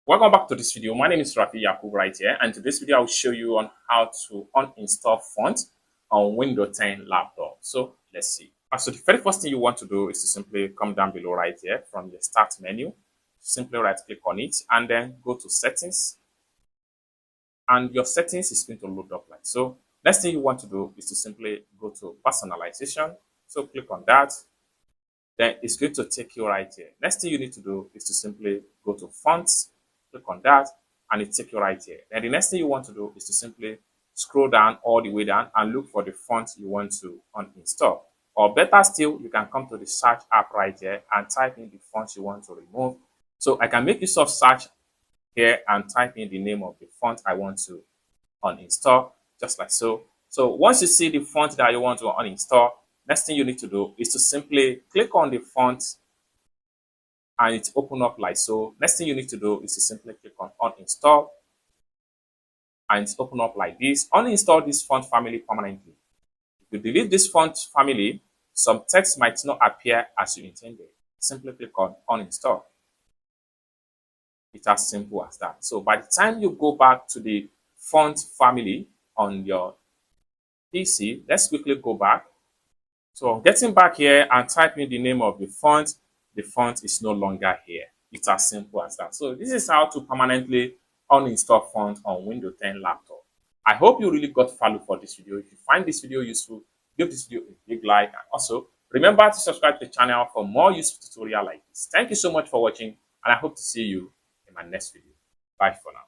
Welcome back to this video. My name is Rafi Yakub right here, and in this video I will show you on how to uninstall font on Windows 10 laptop. So let's see. So the very first thing you want to do is to simply come down below right here from the start menu. Simply right click on it and then go to settings. And your settings is going to load up like so. Next thing you want to do is to simply go to personalization. So click on that. Then it's going to take you right here. Next thing you need to do is to simply go to fonts, click on that, and it takes you right here. Then the next thing you want to do is to simply scroll down all the way down and look for the font you want to uninstall. Or better still, you can come to the search app right here and type in the font you want to remove. So I can make use of search here and type in the name of the font I want to uninstall, just like so. So once you see the font that you want to uninstall, next thing you need to do is to simply click on the font and it open up like so. Next thing you need to do is to simply click on uninstall and it's open up like this. Uninstall this font family permanently. If you delete this font family, some text might not appear as you intended. Simply click on uninstall. It's as simple as that. So by the time you go back to the font family on your PC, let's quickly go back. So getting back here and typing the name of the font is no longer here. It's as simple as that. So this is how to permanently uninstall font on Windows 10 laptop. I hope you really got value for this video. If you find this video useful, give this video a big like, and also remember to subscribe to the channel for more useful tutorial like this. Thank you so much for watching, and I hope to see you in my next video. Bye for now.